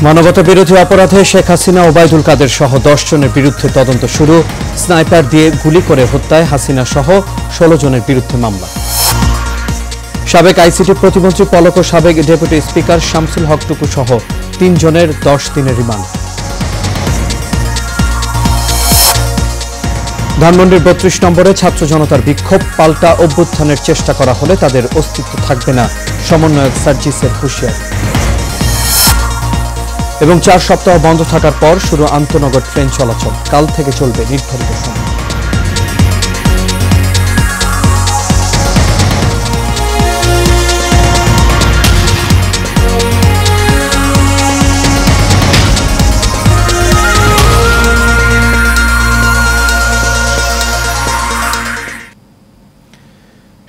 মানবতা বিরোধী অপরাধে শেখ হাসিনা ওবায়দুল কাদের সহ 10 জনের বিরুদ্ধে তদন্ত শুরু। স্নাইপার দিয়ে গুলি করে হত্যায় হাসিনা সহ 16 জনের বিরুদ্ধে মামলা। সাবেক আইসিটি প্রতিমন্ত্রী পলক ও সাবেক ডেপুটি স্পিকার শামসুল হক টুকু সহ 3 জনের 10 দিনের রিমান্ড। ধানমন্ডির 32 নম্বরে ছাত্র জনতার বিক্ষোভ, পাল্টা অভ্যুত্থানের চেষ্টা করা হলে তাদের অস্তিত্ব থাকবে না, সমন্বয়ক সার্জিসের হুঁশিয়ারি। এবং 4 সপ্তাহ বন্ধ থাকার পর শুরু আন্তনগর ট্রেন চলাচল, কাল থেকে চলবে নির্ধারিত সময়।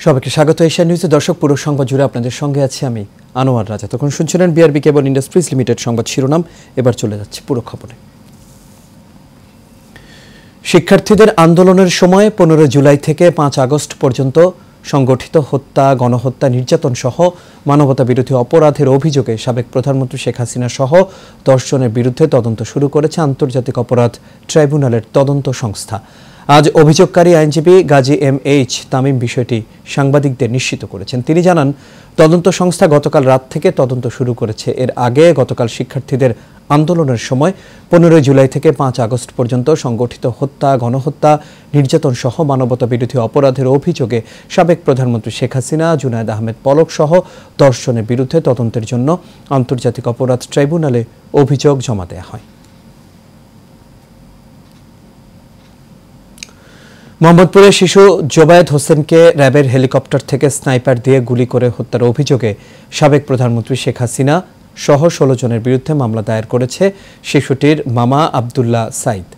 সবাইকে স্বাগত এশিয়া নিউজে। দর্শক, পুরো সংবাদ জুড়ে আপনাদের সঙ্গে আছি আমি আনোয়ার রাজা। তখন শুনছিলেন বিআরবি কেবল ইন্ডাস্ট্রিজ লিমিটেড সংবাদ শিরোনাম। এবার চলে যাচ্ছে পুরো খবরে। শিক্ষার্থীদের আন্দোলনের সময় 15 জুলাই থেকে 5 আগস্ট পর্যন্ত সংগঠিত হত্যা, গণহত্যা, নির্যাতন সহ মানবতা বিরোধী অপরাধের অভিযোগে সাবেক প্রধানমন্ত্রী শেখ হাসিনা সহ 10 জনের বিরুদ্ধে তদন্ত শুরু করেছে আন্তর্জাতিক অপরাধ ট্রাইব্যুনালের তদন্ত সংস্থা। আজ অভিযোগকারী আইনজীবী গাজী এম.এইচ. তামিম বিষয়টি সাংবাদিকদের নিশ্চিত করেছেন। তিনি জানান, তদন্ত সংস্থা গতকাল রাত থেকে তদন্ত শুরু করেছে। এর আগে গতকাল শিক্ষার্থীদের আন্দোলনের সময় 15 জুলাই থেকে 5 আগস্ট পর্যন্ত সংগঠিত হত্যা, গণহত্যা, নির্যাতন সহ মানবতা বিরোধী অপরাধের অভিযোগে সাবেক প্রধানমন্ত্রী শেখ হাসিনা, জুনায়েদ আহমেদ পলক সহ 10 জনের বিরুদ্ধে তদন্তের জন্য আন্তর্জাতিক অপরাধ ট্রাইব্যুনালে অভিযোগ জমা দেওয়া হয়। মোহাম্মদপুরে শিশু জোবায়েদ হোসেনকে র্যাবের হেলিকপ্টার থেকে স্নাইপার দিয়ে গুলি করে হত্যার অভিযোগে সাবেক প্রধানমন্ত্রী শেখ হাসিনা সহ 16 জনের বিরুদ্ধে মামলা দায়ের করেছে শিশুটির মামা আব্দুল্লাহ সাইদ।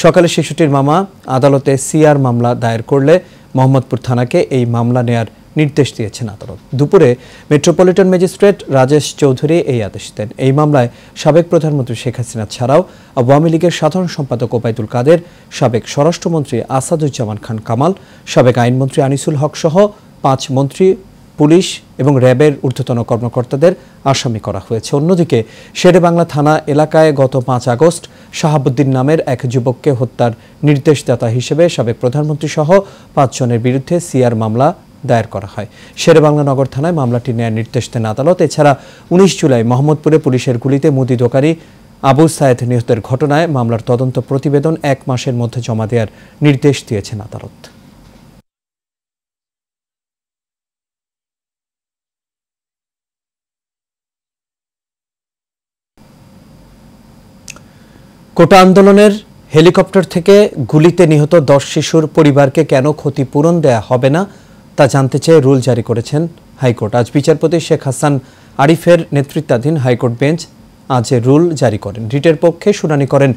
সকালে শিশুটির মামা আদালতে সিআর মামলা দায়ের করলে মোহাম্মদপুর থানাকে এই মামলা নেয়ার নির্দেশ দিয়েছেন আদালত। দুপুরে মেট্রোপলিটন ম্যাজিস্ট্রেট রাজেশ চৌধুরী এই আদেশ দেন। এই মামলায় সাবেক প্রধানমন্ত্রী শেখ হাসিনা ছাড়াও আওয়ামী লীগের সাধারণ সম্পাদক ওবায়দুল কাদের, সাবেক স্বরাষ্ট্রমন্ত্রী আসাদুজ্জামান খান কামাল, সাবেক আইনমন্ত্রী আনিসুল হক সহ 5 মন্ত্রী, পুলিশ এবং র্যাবের ঊর্ধ্বতন কর্মকর্তাদের আসামি করা হয়েছে। অন্যদিকে শেরেবাংলা থানা এলাকায় গত 5 আগস্ট শাহাবুদ্দিন নামের এক যুবককে হত্যার নির্দেশদাতা হিসেবে সাবেক প্রধানমন্ত্রী সহ 5 জনের বিরুদ্ধে সিআর মামলা দায়ের করা হয়। শেরেবাংলা নগর থানায় মামলাটি নেয়ার নির্দেশ দেন আদালত। এছাড়া 19 জুলাই মোহাম্মদপুরে পুলিশের গুলিতে মুদি দোকানি আবু সায়েদ নিহতের ঘটনায় মামলার তদন্ত প্রতিবেদন 1 মাসের মধ্যে জমা দেওয়ার নির্দেশ দিয়েছেন আদালত। কোটা আন্দোলনের হেলিকপ্টার থেকে গুলিতে নিহত 10 শিশুর পরিবারকে কেন ক্ষতিপূরণ দেয়া হবে না তা জানতে চেয়ে রুল জারি করেছেন হাইকোর্ট। আজ বিচারপতি শেখ হাসান আরিফের নেতৃত্বাধীন হাইকোর্ট বেঞ্চ আজ রুল জারি করেন। রিটের পক্ষে শুনানি করেন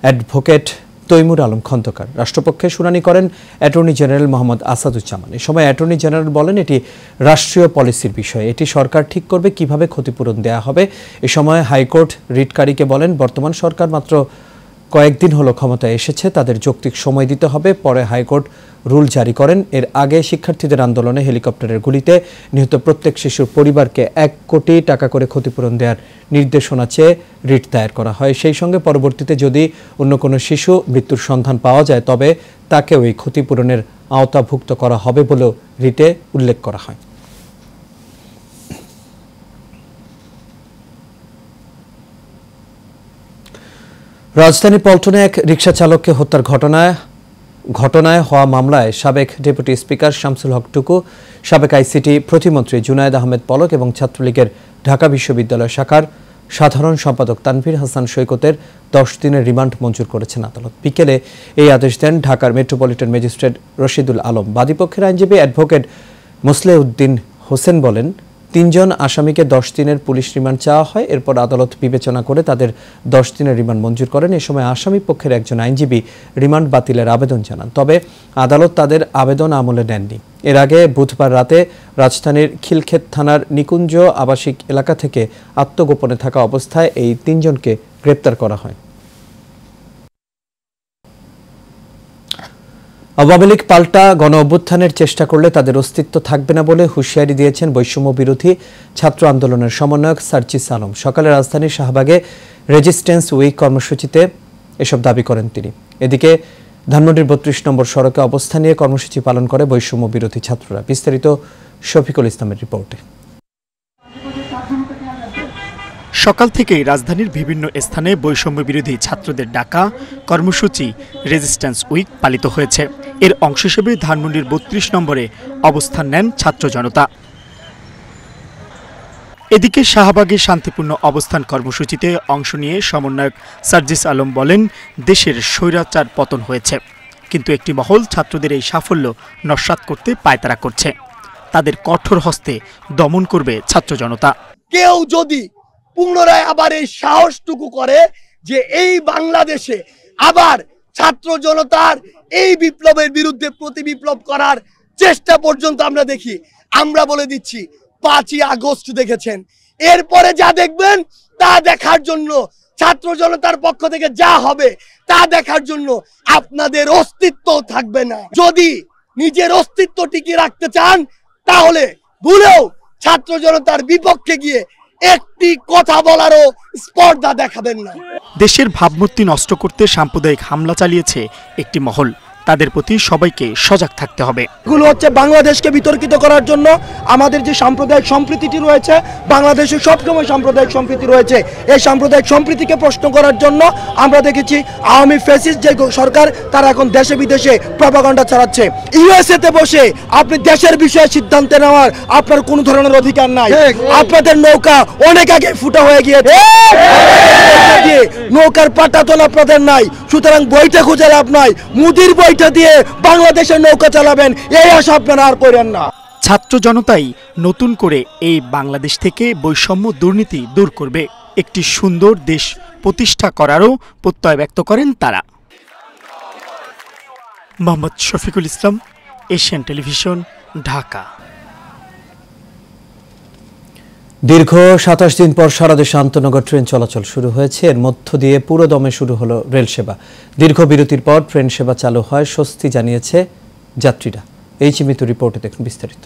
অ্যাডভোকেট তৈমুর আলম খন্দকার, রাষ্ট্রপক্ষে শুনানি করেন অ্যাটর্নি জেনারেল মোহাম্মদ আসাদুজ্জামান। এ সময় অ্যাটর্নি জেনারেল বলেন, এটি রাষ্ট্রীয় পলিসির বিষয়, এটি সরকার ঠিক করবে কিভাবে ক্ষতিপূরণ দেয়া হবে। এ সময় হাইকোর্ট রিটকারীকে বলেন, বর্তমান সরকার মাত্র কয়েকদিন হলো ক্ষমতায় এসেছে, তাদের যৌক্তিক সময় দিতে হবে। পরে হাইকোর্ট রুল জারি করেন। এর আগে শিক্ষার্থীদের আন্দোলনে হেলিকপ্টারের গুলিতে নিহত প্রত্যেক শিশুর পরিবারকে 1 কোটি টাকা করে ক্ষতিপূরণ দেওয়ার নির্দেশনা চেয়ে রিট দায়ের করা হয়। সেই সঙ্গে পরবর্তীতে যদি অন্য কোনো শিশু মৃত্যুর সন্ধান পাওয়া যায় তবে তাকেও এই ক্ষতিপূরণের আওতাভুক্ত করা হবে বলেও রিটে উল্লেখ করা হয়। রাজধানী পল্টনে এক রিকশা চালককে হত্যার ঘটনায় হওয়া মামলায় সাবেক ডেপুটি স্পিকার শামসুল হক টুকু, সাবেক আইসিটি প্রতিমন্ত্রী জুনায়েদ আহমেদ পলক এবং ছাত্রলীগের ঢাকা বিশ্ববিদ্যালয় শাখার সাধারণ সম্পাদক তানভীর হাসান সৈকতের 10 দিনের রিমান্ড মঞ্জুর করেছেন আদালত। বিকেলে এই আদেশ দেন ঢাকার মেট্রোপলিটন ম্যাজিস্ট্রেট রশিদুল আলম। বাদীপক্ষের আইনজীবী অ্যাডভোকেট মোসলেউদ্দিন হোসেন বলেন, 3 জন আসামিকে 10 দিনের পুলিশ রিমান্ড চাওয়া হয়। এরপর আদালত বিবেচনা করে তাদের 10 দিনের রিমান্ড মঞ্জুর করেন। এ সময় আসামি পক্ষের একজন আইনজীবী রিমান্ড বাতিলের আবেদন জানান, তবে আদালত তাদের আবেদন আমলে নেননি। এর আগে বুধবার রাতে রাজধানীর খিলক্ষেত থানার নিকুঞ্জ আবাসিক এলাকা থেকে আত্মগোপনে থাকা অবস্থায় এই 3 জনকে গ্রেপ্তার করা হয়। আওয়ামী লীগ পাল্টা গণ অভ্যুত্থানের চেষ্টা করলে তাদের অস্তিত্ব থাকবে না বলে হুঁশিয়ারি দিয়েছেন বৈষম্য বিরোধী ছাত্র আন্দোলনের সমন্বয়ক সার্জিস আলম। সকালে রাজধানীর শাহবাগে রেজিস্ট্যান্স উইক কর্মসূচিতে এসব দাবি করেন তিনি। এদিকে ধানমন্ডির ৩২ নম্বর সড়কে অবস্থান নিয়ে কর্মসূচি পালন করে বৈষম্য বিরোধী ছাত্ররা। বিস্তারিত শফিকুল ইসলামের রিপোর্টে। সকাল থেকেই রাজধানীর বিভিন্ন স্থানে বৈষম্য বিরোধী ছাত্রদের ডাকা কর্মসূচি রেজিস্ট্যান্স উইক পালিত হয়েছে। এর অংশ হিসেবে ধানমন্ডির ৩২ নম্বরে অবস্থান নেন ছাত্র জনতা। এদিকে শাহবাগে শান্তিপূর্ণ অবস্থান কর্মসূচিতে অংশ নিয়ে সমন্বয়ক সার্জিস আলম বলেন, দেশের স্বৈরাচার পতন হয়েছে, কিন্তু একটি মহল ছাত্রদের এই সাফল্য নস্যাৎ করতে পায়তারা করছে। তাদের কঠোর হস্তে দমন করবে ছাত্র জনতা। কেউ যদি পুনরায় আবার এই সাহসটুকু করে যে এই বাংলাদেশে আবার ছাত্র জনতার এই বিপ্লবের বিরুদ্ধে প্রতি বিপ্লব করার চেষ্টা পর্যন্ত আমরা দেখি, আমরা বলে দিচ্ছি ৫ই আগস্ট দেখেছেন, এরপরে যা দেখবেন তা দেখার জন্য ছাত্র জনতার পক্ষ থেকে যা হবে তা দেখার জন্য আপনাদের অস্তিত্ব থাকবে না। যদি নিজের অস্তিত্ব টিকিয়ে রাখতে চান তাহলে ভুলেও ছাত্র জনতার বিপক্ষে গিয়ে একটি কথা বলারও স্পর্ধা দেখাবেন না। দেশের ভাবমূর্তি নষ্ট করতে সাম্প্রদায়িক হামলা চালিয়েছে একটি মহল, তাদের প্রতি সবাইকে সজাগ থাকতে হবে। এগুলো হচ্ছে বাংলাদেশকে বিতর্কিত করার জন্য। আমাদের যে সাম্প্রদায়িক সম্প্রীতিটি রয়েছে, বাংলাদেশে সবসময় সাম্প্রদায়িক সম্প্রীতি রয়েছে, এই সাম্প্রদায়িক সম্প্রীতিকে প্রশ্ন করার জন্য আমরা দেখেছি আওয়ামী ফ্যাসিস্ট যে সরকার তারা এখন দেশে বিদেশে প্রপাগান্ডা ছড়াচ্ছে। ইউএসএতে বসে আপনি দেশের বিষয়ে সিদ্ধান্ত নেওয়ার আপনার কোনো ধরনের অধিকার নাই। আপনাদের নৌকা অনেক আগে ফুটা হয়ে গিয়েছে, নৌকার পাটাতন আপনাদের নাই, সুতরাং বইটা খুঁজে লাভ নাই। মুদির বইটা দিয়ে বাংলাদেশের নৌকা চালাবেন এই আশা আপনারা আর করেন না। ছাত্র জনতাই নতুন করে এই বাংলাদেশ থেকে বৈষম্য দুর্নীতি দূর করবে, একটি সুন্দর দেশ প্রতিষ্ঠা করারও প্রত্যয় ব্যক্ত করেন তারা। Mohammad Shafiqul Islam, Asian television, Dhaka. দীর্ঘ ২৭ দিন পর সারা দেশে আন্তনগর ট্রেন চলাচল শুরু হয়েছে। এর মধ্য দিয়ে পুরো দমে শুরু হলো রেল সেবা। দীর্ঘ বিরতির পর ট্রেন সেবা চালু হয়, স্বস্তি জানিয়েছে যাত্রীরা। এই চিমিত রিপোর্টে দেখুন বিস্তারিত।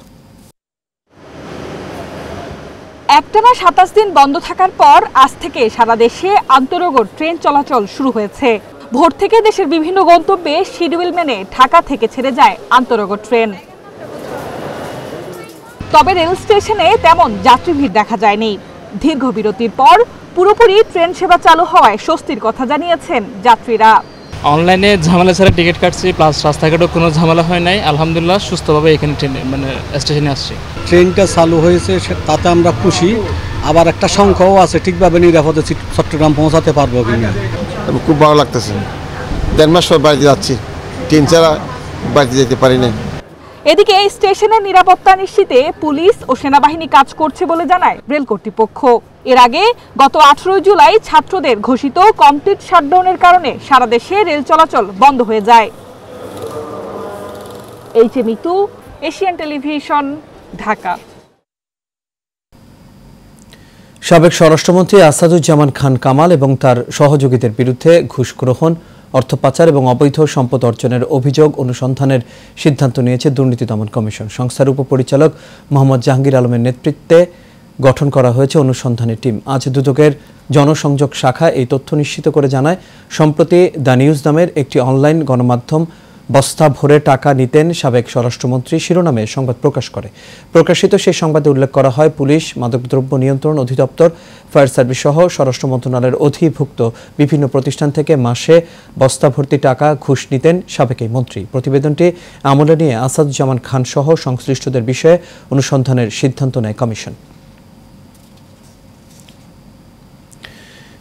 একটানা ২৭ দিন বন্ধ থাকার পর আজ থেকে সারা দেশে আন্তনগর ট্রেন চলাচল শুরু হয়েছে। ভোর থেকে দেশের বিভিন্ন গন্তব্যে শিডিউল মেনে ঢাকা থেকে ছেড়ে যায় আন্তনগর ট্রেন। তবে রেল স্টেশনে তেমন যাত্রী ভিড় দেখা যায়নি। দীর্ঘ বিরতির পর পুরোপুরি ট্রেন সেবা চালু হওয়ায় স্বস্তির কথা জানিয়েছেন যাত্রীরা। অনলাইনে ঝামেলা ছাড়া টিকিট কাটছি, প্লাস রাস্তাঘাটেও কোনো ঝামেলা হয় নাই। আলহামদুলিল্লাহ সুস্থভাবে এখানে স্টেশনে আসছি। ট্রেনটা চালু হয়েছে তাতে আমরা খুশি, আবার একটা সংখ্যাও আছে ঠিকভাবে নিরাপদে চট্টগ্রাম পৌঁছাতে পারবো কিনা। খুব ভালো লাগতেছে। ১.৫ মাস পর বাড়িতে যাচ্ছি, ট্রেন ছাড়া বাড়িতে যেতে পারি না। এদিকে স্টেশনের নিরাপত্তা নিশ্চিতে পুলিশ ও সেনাবাহিনী কাজ করছে বলে জানায় রেল কর্তৃপক্ষ। এর আগে গত ১৮ জুলাই ছাত্রদের ঘোষিত কমপ্লিট শাটডাউনের কারণে সারা দেশে রেল চলাচল বন্ধ হয়ে যায়। Mitu, Asian television, Dhaka. সাবেক স্বরাষ্ট্রমন্ত্রী আসাদুজ্জামান খান কামাল এবং তার সহযোগীদের বিরুদ্ধে ঘুষ গ্রহণ, অর্থ পাচার এবং অবৈধ সম্পদ অর্জনের অভিযোগ অনুসন্ধানের সিদ্ধান্ত নিয়েছে দুর্নীতি দমন কমিশন। সংস্থার উপপরিচালক মোহাম্মদ জাহাঙ্গীর আলমের নেতৃত্বে গঠন করা হয়েছে অনুসন্ধানী টিম। আজ দুদকের জনসংযোগ শাখা এই তথ্য নিশ্চিত করে জানায়, সম্প্রতি দ্য নিউজ নামের একটি অনলাইন গণমাধ্যম বস্তা ভরে টাকা নিতেন সাবেক স্বরাষ্ট্রমন্ত্রী শিরোনামে সংবাদ প্রকাশ করে। প্রকাশিত সেই সংবাদে উল্লেখ করা হয়, পুলিশ, মাদকদ্রব্য নিয়ন্ত্রণ অধিদপ্তর, ফায়ার সার্ভিস সহ স্বরাষ্ট্র মন্ত্রণালয়ের অধিভুক্ত বিভিন্ন প্রতিষ্ঠান থেকে মাসে বস্তা ভর্তি টাকা ঘুষ নিতেন সাবেক এই মন্ত্রী। প্রতিবেদনটি আমলে নিয়ে আসাদুজ্জামান খান সহ সংশ্লিষ্টদের বিষয়ে অনুসন্ধানের সিদ্ধান্ত নেয় কমিশন।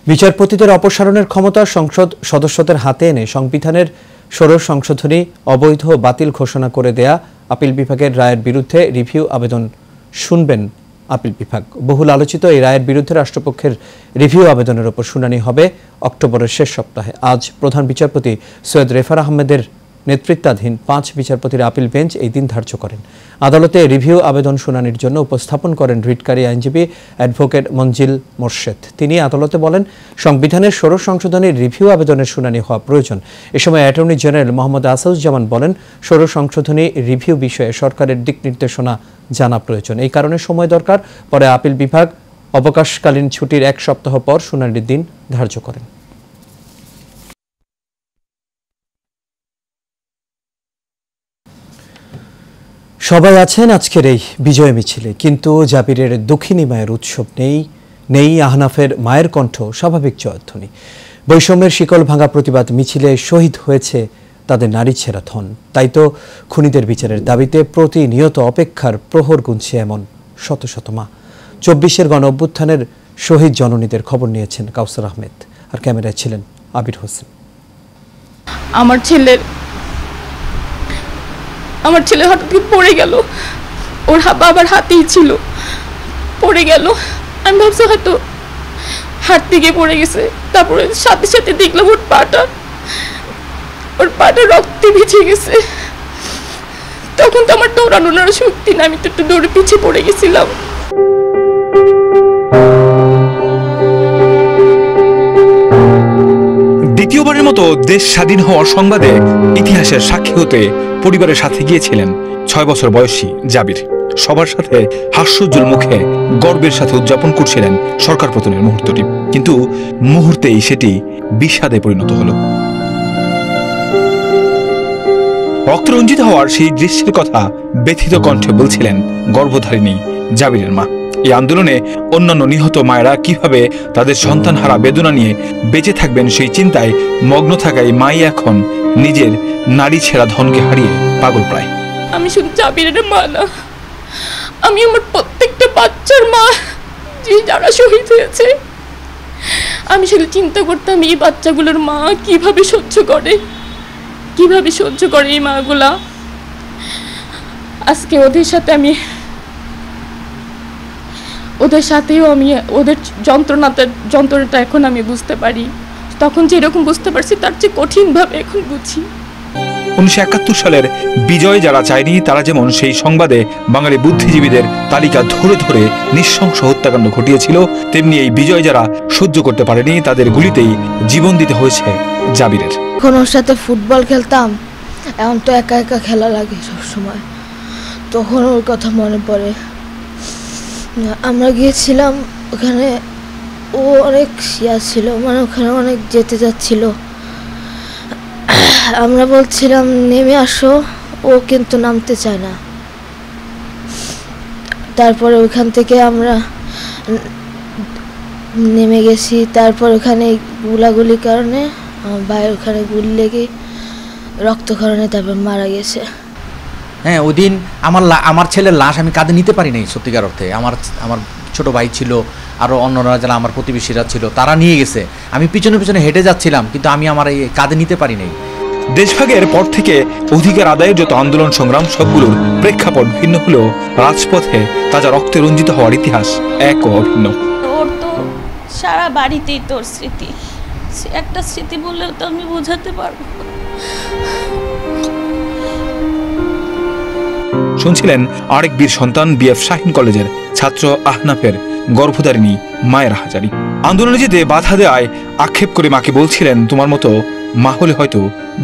বিচারপতিদের অপসারণের ক্ষমতা সংসদ সদস্যদের হাতে এনে সংবিধানের ষোড়শ সংশোধনী অবৈধ বাতিল ঘোষণা করে দেয়া আপিল বিভাগের রায়ের বিরুদ্ধে রিভিউ আবেদন শুনবেন আপিল বিভাগ। বহুল আলোচিত এই রায়ের বিরুদ্ধে রাষ্ট্রপক্ষের রিভিউ আবেদনের উপর শুনানি হবে অক্টোবরের শেষ সপ্তাহে। আজ প্রধান বিচারপতি সৈয়দ রেফার আহমেদের নেতৃত্বাধীন ৫ বিচারপতির আপিল বেঞ্চ এই দিন ধার্য করেন। আদালতে রিভিউ আবেদন শুনানির জন্য উপস্থাপন করেন রিটকারী আইনজীবী অ্যাডভোকেট মঞ্জিল মোর্শেদ। তিনি আদালতে বলেন, সংবিধানের ষোড়শ সংশোধনীর রিভিউ আবেদনের শুনানি হওয়া প্রয়োজন। এ সময় অ্যাটর্নি জেনারেল মোহাম্মদ আসাদুজ্জামান বলেন, ষোড়শ সংশোধনী রিভিউ বিষয়ে সরকারের দিক নির্দেশনা জানা প্রয়োজন, এই কারণে সময় দরকার। পরে আপিল বিভাগ অবকাশকালীন ছুটির 1 সপ্তাহ পর শুনানির দিন ধার্য করেন। সবাই আছেন আজকের এই বিজয় মিছিলে, কিন্তু জাবিরের দুঃখিনী মায়ের উৎসব নেই আহনাফের মায়ের কণ্ঠ স্বাভাবিক জয়ধ্বনি। বৈষম্যের শিকল ভাঙা প্রতিবাদ মিছিলে শহীদ হয়েছে তাদের নারী ছেঁড়া ধন। তাই তো খুনিদের বিচারের দাবিতে প্রতিনিয়ত অপেক্ষার প্রহর গুনছে এমন শত শত মা। 24-এর গণ অভ্যুত্থানের শহীদ জননীদের খবর নিয়েছেন কাউসার আহমেদ, আর ক্যামেরায় ছিলেন আবির হোসেন। আমার ছেলে হঠাৎ পড়ে গেল, ওর বাবার হাতেই ছিল, পড়ে গেল। আমি ভাবছি হয়তো হাত থেকে পড়ে গেছে, তারপরে সাথে সাথে দেখলাম ওর পাটা রক্তে ভিজে গেছে। তখন তো আমার দৌড়ানোর শক্তি না, আমি তো একটু দৌড়ে পিছিয়ে পড়ে গেছিলাম। দ্বিতীয়বারের মতো দেশ স্বাধীন হওয়ার সংবাদে ইতিহাসের সাক্ষী হতে পরিবারের সাথে গিয়েছিলেন 6 বছর বয়সী জাবির। সবার সাথে হাস্যোজ্জ্বল মুখে গর্বের সাথে উদযাপন করছিলেন সরকার পতনের মুহূর্তটি, কিন্তু মুহূর্তেই সেটি বিষাদে পরিণত হলো। রক্তরঞ্জিত হওয়ার সেই দৃশ্যের কথা ব্যথিত কণ্ঠে বলছিলেন গর্ভধারিণী জাবিরের মা। এই আন্দোলনে অন্যান্য নিহত মায়েরা কিভাবে তাদের সন্তানহারা বেদনা নিয়ে বেঁচে থাকবেন সেই চিন্তায় মগ্ন থাকায় মাই এখন নিজের নারী ছেঁড়া ধনকে হারিয়ে পাগল প্রায়। আমি শুধু জাবিরের মা না, আমি আমার প্রত্যেকটা বাচ্চার মা, যে যারা শহীদ হয়েছে। আমি শুধু চিন্তা করতাম এই বাচ্চাগুলোর মা কিভাবে সহ্য করে এই মাগুলা। আজকে ওদের সাথেও আমি ওদের যন্ত্রণাটা এখন আমি বুঝতে পারি। তখন যেরকম বুঝতে পারছি তার চেয়ে কঠিনভাবে এখন বুঝি। 1971 সালের বিজয় যারা চায়নি, তারা যেমন সেই সংবাদে বাঙালি বুদ্ধিজীবীদের তালিকা ধরে ধরে নৃশংস হত্যাকাণ্ড ঘটিয়েছিল, তেমনি এই বিজয় যারা সহ্য করতে পারেনি তাদের গুলিতেই জীবন দিতে হয়েছে জাবিরের। এখন ওর সাথে ফুটবল খেলতাম, এখন তো একা একা খেলা লাগে সবসময়, তখন ওর কথা মনে পড়ে। আমরা গিয়েছিলাম ওখানে, ও অনেক ছিল, মানে ওখানে অনেক যেতে যাচ্ছিল। আমরা বলছিলাম নেমে আসো, ও কিন্তু নামতে চায় না। তারপরে ওখান থেকে আমরা নেমে গেছি। তারপর ওখানে গুলাগুলির কারণে আমার ভাই ওখানে গুলি লেগে রক্তক্ষরণে তারপর মারা গেছে। হ্যাঁ, ওই দিন আমার ছেলের লাশ আমি কাঁধে নিতে পারি নাই সত্যিকার অর্থে। আমার ছোট ভাই ছিল, আরও অন্যরা যারা আমার প্রতিবেশীরা ছিল, তারা নিয়ে গেছে। আমি পিছনে পিছনে হেঁটে যাচ্ছিলাম, কিন্তু আমি আমার এই কাঁধে নিতে পারি নাই। দেশভাগের পর থেকে অধিকার আদায়ের যত আন্দোলন সংগ্রাম সবগুলোর প্রেক্ষাপট ভিন্ন হলেও রাজপথে তাজা রক্তে রঞ্জিত হওয়ার ইতিহাস এক ও অভিন্ন। ওর তো সারা বাড়িতেই তোর স্মৃতি, একটা স্মৃতি বললেও তো আমি বোঝাতে পারবো। শুনছিলেন আরেক বীর সন্তান বিএফ শাহিন কলেজের ছাত্র আহনাফের গর্ভধারিণী মায়ের হাজারি। আন্দোলনে যেতে বাধা দেওয়ায় আক্ষেপ করে মাকে বলছিলেন, তোমার মতো মা হলে হয়তো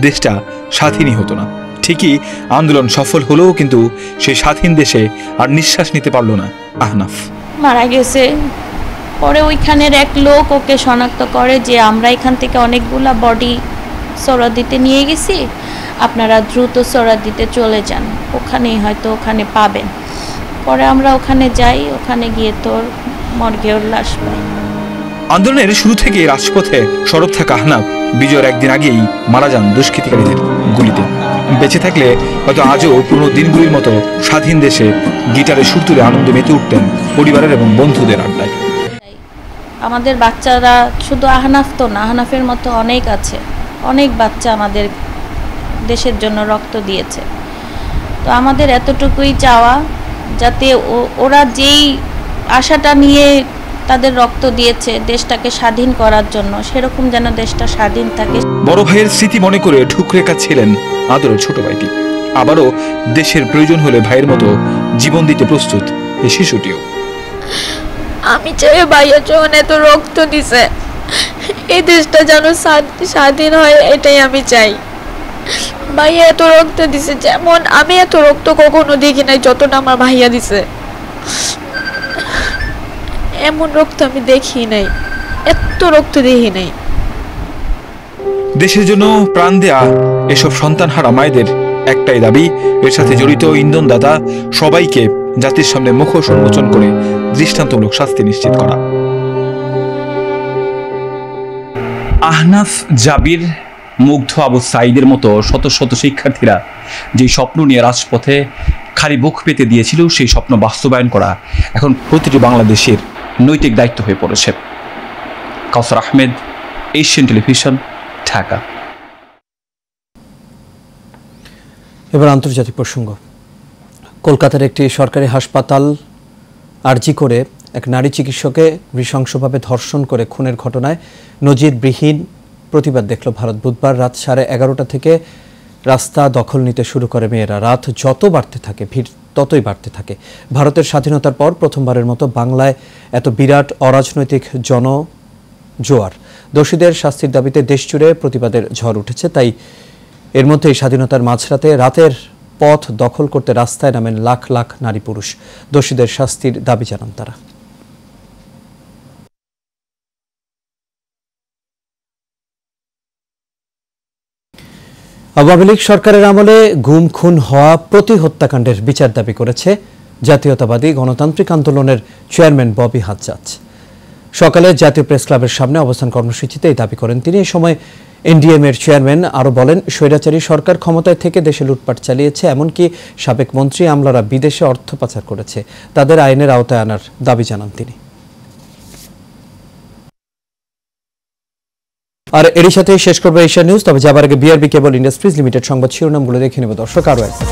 দেশটা স্বাধীনই হতো না। ঠিকই আন্দোলন সফল হলেও কিন্তু সেই স্বাধীন দেশে আর নিঃশ্বাস নিতে পারল না আহনাফ। মারা গেছে পরে ওইখানের এক লোক ওকে শনাক্ত করে যে আমরা এখান থেকে অনেকগুলা বডি সোহরাওয়ার্দীতে নিয়ে গেছি, আপনারা দ্রুত সোহরাওয়ার্দীতে চলে যান, ওখানে পাবেন। পরে আমরা ওখানে যাই, ওখানে গিয়ে তোর মর্গে ওর লাশ পাই। আন্দোলনের শুরু থেকে রাজপথে সরব থাকা আহনাফ বিজয়ের একদিন আগেই মারা যান দুষ্কৃতিকারীদের গুলিতে। বেঁচে থাকলে হয়তো আজও পুরনো দিনগুলির মতো স্বাধীন দেশে গিটারে সুর তুলে আনন্দে মেতে উঠতেন পরিবারের এবং বন্ধুদের আড্ডায়। আমাদের বাচ্চারা শুধু আহনাফ তো না, আহনাফের মতো অনেক আছে, অনেক বাচ্চা আমাদের দেশের জন্য রক্ত দিয়েছে। তো আমাদের এতটুকুই চাওয়া, যাতে ওরা যেই আশাটা নিয়ে তাদের রক্ত দিয়েছে দেশটাকে স্বাধীন করার জন্য, সেরকম যেন দেশটা স্বাধীন থাকে। বড় ভাইয়ের স্মৃতি মনে করে ঠুকরে ছিলেন আদরের ছোট ভাইটি। আবারও দেশের প্রয়োজন হলে ভাইয়ের মতো জীবন দিতে প্রস্তুত এই শিশুটিও। আমি চাই ভাইয়া যখন এত রক্ত দিছে, এই দেশটা যেন স্বাধীন হয়, এটাই আমি চাই। ভাইয়া এত রক্ত দিছে, যেমন আমি এত রক্ত কখনো দেখি নাই যতটা আমার ভাইয়া দিছে। এমন রক্ত আমি দেখি নাই, এত রক্ত দেখি নাই। দেশের জন্য প্রাণ দেয়া এসব সন্তানহারা মায়েদের একটাই দাবি, এর সাথে জড়িত ইন্ধনদাতা সবাইকে জাতির সামনে মুখোশ উন্মোচন করে দৃষ্টান্তমূলক শাস্তি নিশ্চিত করা। আহনাফ, জাবির, মুগ্ধ, আবু সাঈদের মতো শত শত শিক্ষার্থীরা যে স্বপ্ন নিয়ে রাজপথে খালি বুক পেতে দিয়েছিল, সেই স্বপ্ন বাস্তবায়ন করা এখন প্রতিটি বাংলাদেশের নৈতিক দায়িত্ব হয়ে পড়েছে। কাউসার আহমেদ, এশিয়ান টেলিভিশন, ঢাকা। এবার আন্তর্জাতিক প্রসঙ্গ। কলকাতার একটি সরকারি হাসপাতাল আরজি করে এক নারী চিকিৎসককে নৃশংসভাবে ধর্ষণ করে খুনের ঘটনায় নজিরবিহীন প্রতিবাদ দেখল ভারত। বুধবার রাত 11:30 থেকে রাস্তা দখল নিতে শুরু করে মেয়েরা। রাত যত বাড়তে থাকে ভিড় ততই বাড়তে থাকে। ভারতের স্বাধীনতার পর প্রথমবারের মতো বাংলায় এত বিরাট অরাজনৈতিক জনজোয়ার। দোষীদের শাস্তির দাবিতে দেশজুড়ে প্রতিবাদের ঝড় উঠেছে। তাই এর মধ্যেই স্বাধীনতার মাঝরাতে রাতের পথ দখল করতে রাস্তায় নামেন লাখ লাখ নারী পুরুষ। দোষীদের শাস্তির দাবি জানান তারা। আওয়ামী লীগ সরকারের আমলে গুম খুন হওয়া প্রতি হত্যাকাণ্ডের বিচার দাবি করেছে জাতীয়তাবাদী গণতান্ত্রিক আন্দোলনের চেয়ারম্যান ববি হাজ্জাজ। সকালে জাতীয় প্রেস ক্লাবের সামনে অবস্থান কর্মসূচিতে এই দাবি করেন তিনি। এই সময় এনডিএম এর চেয়ারম্যান আরও বলেন, স্বৈরাচারী সরকার ক্ষমতায় থেকে দেশে লুটপাট চালিয়েছে, এমনকি সাবেক মন্ত্রী আমলারা বিদেশে অর্থ পাচার করেছে, তাদের আইনের আওতায় আনার দাবি জানান তিনি। আর এরই সাথে শেষ করবো এশিয়া নিউজ। তবে যাবার আগে বিআরবি কেবল ইন্ডাস্ট্রিজ লিমিটেড সংবাদ শিরোনামগুলো দেখে নেব দর্শক আরও একবার।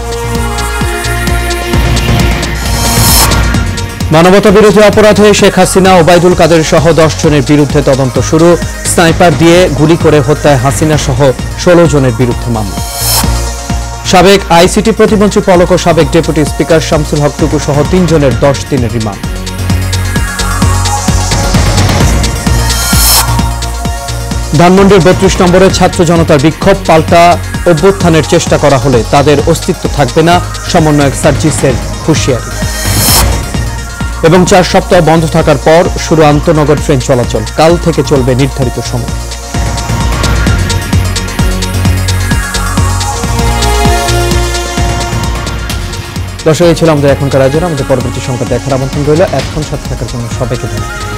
মানবতা বিরোধী অপরাধে শেখ হাসিনা, ওবায়দুল কাদের সহ 10 জনের বিরুদ্ধে তদন্ত শুরু। স্নাইপার দিয়ে গুলি করে হত্যায় হাসিনা সহ 16 জনের বিরুদ্ধে মামলা। সাবেক আইসিটি প্রতিমন্ত্রী পলক ও সাবেক ডেপুটি স্পিকার শামসুল হক টুকু সহ 3 জনের 10 দিনের রিমান্ড। ধানমন্ডির 32 নম্বরে ছাত্র জনতার বিক্ষোভ, পাল্টা অভ্যুত্থানের চেষ্টা করা হলে তাদের অস্তিত্ব থাকবে না, সমন্বয়ক সার্জিসের হুঁশিয়ারি। এবং 4 সপ্তাহ বন্ধ থাকার পর শুরু আন্তনগর ট্রেন চলাচল, কাল থেকে চলবে নির্ধারিত সময়। দর্শক, এই ছিল আমাদের এখনকার আয়োজন। আমাদের পরবর্তী সংবাদ দেখার আমন্ত্রণ রইল। এতক্ষণ সাথে থাকার জন্য সবাইকে ধন্যবাদ।